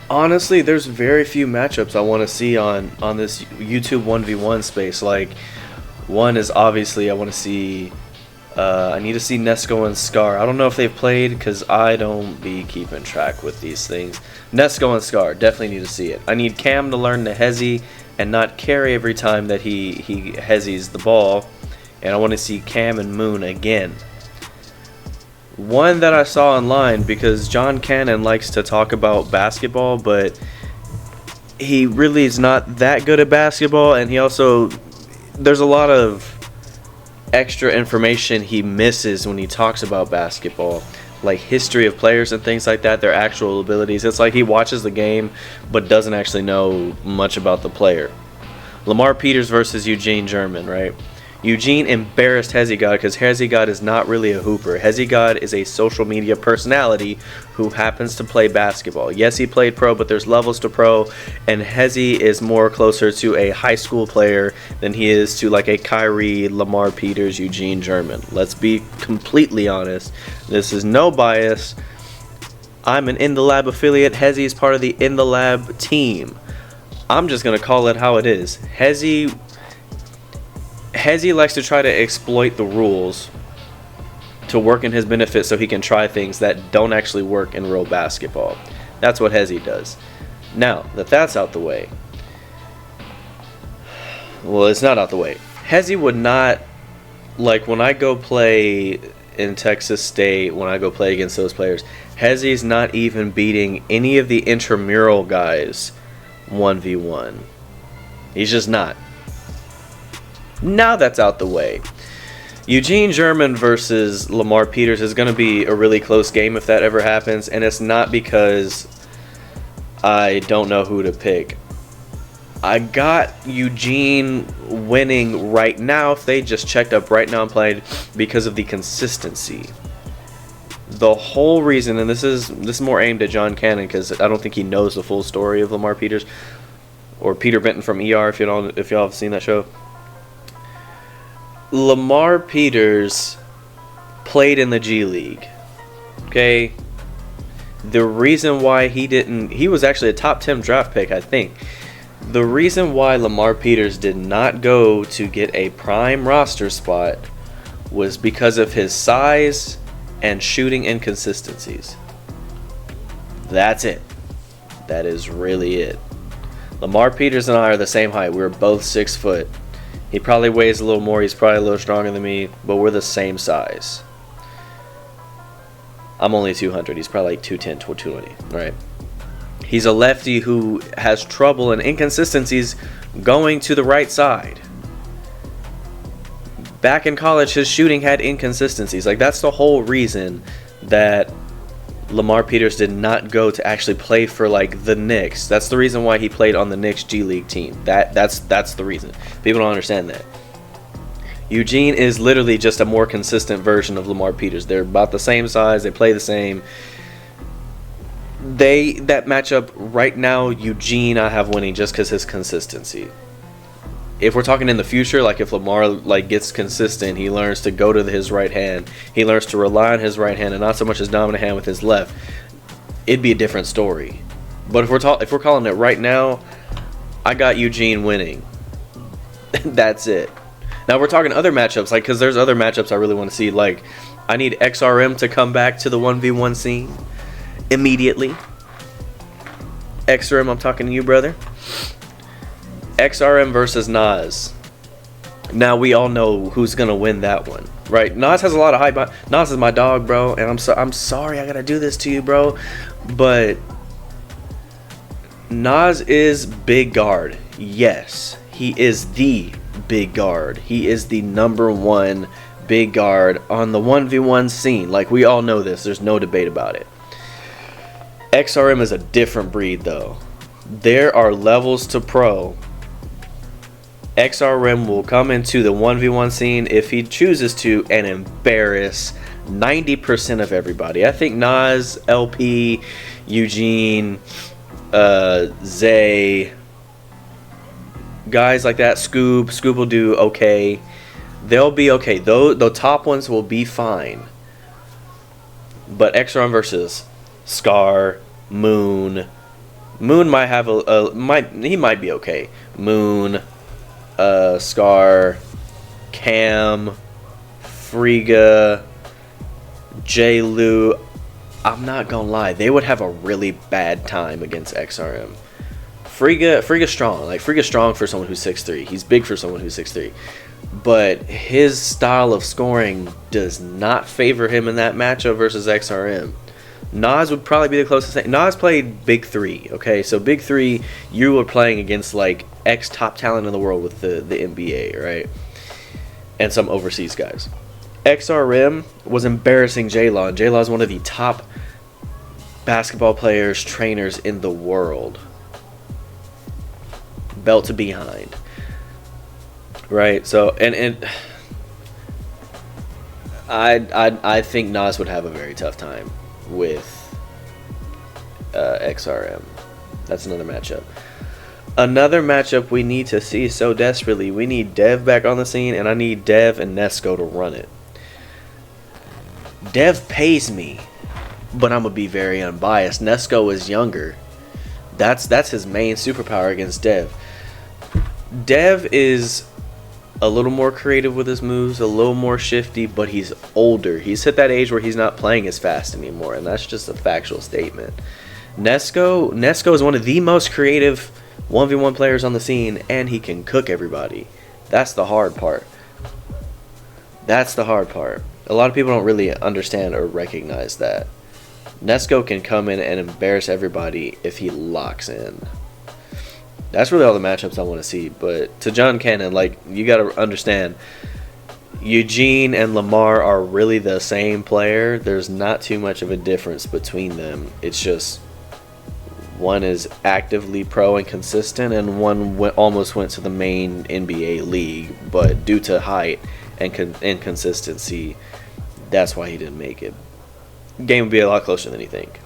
Honestly, there's very few matchups I want to see on this YouTube 1v1 space. Like, one is obviously I want to see. I need to see Nesco and Scar. I don't know if they've played because I don't be keeping track with these things. Nesco and Scar, definitely need to see it. I need Cam to learn to hezzy and not carry every time that he hezzies the ball. And I want to see Cam and Moon again. One that I saw online, because John Cannon likes to talk about basketball, but he really is not that good at basketball, and he also, there's a lot of extra information he misses when he talks about basketball, like history of players and things like that, their actual abilities. It's like he watches the game but doesn't actually know much about the player. Lamar Peters versus Eugene German, right? Eugene embarrassed Hezigod because Hezigod is not really a hooper. Hezigod is a social media personality who happens to play basketball. Yes, he played pro, but there's levels to pro, and Hezi is more closer to a high school player than he is to like a Kyrie, Lamar Peters, Eugene German. Let's be completely honest. This is no bias. I'm an InTheLab affiliate. Hezi is part of the InTheLab team. I'm just going to call it how it is. Hezi likes to try to exploit the rules to work in his benefit so he can try things that don't actually work in real basketball. That's what Hezi does. Now that that's out the way, well, it's not out the way. Hezi would not, like when I go play in Texas State, when I go play against those players, Hezi's not even beating any of the intramural guys 1v1. He's just not. Now that's out the way. Eugene German versus Lamar Peters is going to be a really close game if that ever happens, and it's not because I don't know who to pick. I got Eugene winning right now if they just checked up right now and played because of the consistency. The whole reason, and this is more aimed at John Cannon because I don't think he knows the full story of Lamar Peters, or Peter Benton from ER if y'all have seen that show. Lamar Peters played in the G League. Okay? The reason why he was actually a top 10 draft pick, I think. The reason why Lamar Peters did not go to get a prime roster spot was because of his size and shooting inconsistencies. That's it. That is really it. Lamar Peters and I are the same height. We're both 6 foot. He probably weighs a little more. He's probably a little stronger than me, but we're the same size. I'm only 200. He's probably like 210, 220, right? He's a lefty who has trouble and inconsistencies going to the right side. Back in college, his shooting had inconsistencies. Like, that's the whole reason that Lamar Peters did not go to actually play for like the Knicks. That's the reason why he played on the Knicks G League team. That's the reason. People don't understand that. Eugene is literally just a more consistent version of Lamar Peters. They're about the same size. They play the same. That matchup right now, Eugene I have winning just because his consistency. If we're talking in the future, like if Lamar like gets consistent, he learns to go to his right hand. He learns to rely on his right hand and not so much his dominant hand with his left. It'd be a different story. But if we're calling it right now, I got Eugene winning. That's it. Now we're talking other matchups, like because there's other matchups I really want to see. Like I need XRM to come back to the 1v1 scene immediately. XRM, I'm talking to you, brother. XRM versus Nas. Now we all know who's gonna win that one, right? Nas has a lot of hype. Nas is my dog, bro, and I'm sorry I gotta do this to you, bro, but Nas is big guard. Yes, he is the big guard. He is the #1 big guard on the 1v1 scene. Like we all know this. There's no debate about it. XRM is a different breed, though. There are levels to pro. XRM will come into the 1v1 scene if he chooses to and embarrass 90% of everybody. I think Nas, LP, Eugene, Zay, guys like that, Scoob will do okay. They'll be okay. The top ones will be fine. But XRM versus Scar, Moon, Moon might have he might be okay. Moon, Scar, Cam, Friga, J. Lou. I'm not gonna lie, they would have a really bad time against XRM. Friga's strong. Like, Friga's strong for someone who's 6'3". He's big for someone who's 6'3". But his style of scoring does not favor him in that matchup versus XRM. Nas would probably be the closest thing. Nas played Big 3, okay? So Big 3, you were playing against, like, top talent in the world with the NBA, right? And some overseas guys. XRM was embarrassing J-Law, and J-Law is one of the top basketball players, trainers in the world. Belt to behind. Right? So, and I think Nas would have a very tough time with XRM. That's another matchup. Another matchup we need to see so desperately. We need Dev back on the scene, and I need Dev and Nesco to run it. Dev pays me, but I'm going to be very unbiased. Nesco is younger. That's his main superpower against Dev. Dev is a little more creative with his moves, a little more shifty, but he's older. He's hit that age where he's not playing as fast anymore, and that's just a factual statement. Nesco is one of the most creative 1v1 players on the scene, and he can cook everybody. That's the hard part. That's the hard part. A lot of people don't really understand or recognize that. Nesco can come in and embarrass everybody if he locks in. That's really all the matchups I want to see. But to John Cannon, like, you got to understand, Eugene and Lamar are really the same player. There's not too much of a difference between them. It's just one is actively pro and consistent, and one almost went to the main NBA league, but due to height and inconsistency, that's why he didn't make it. Game would be a lot closer than you think.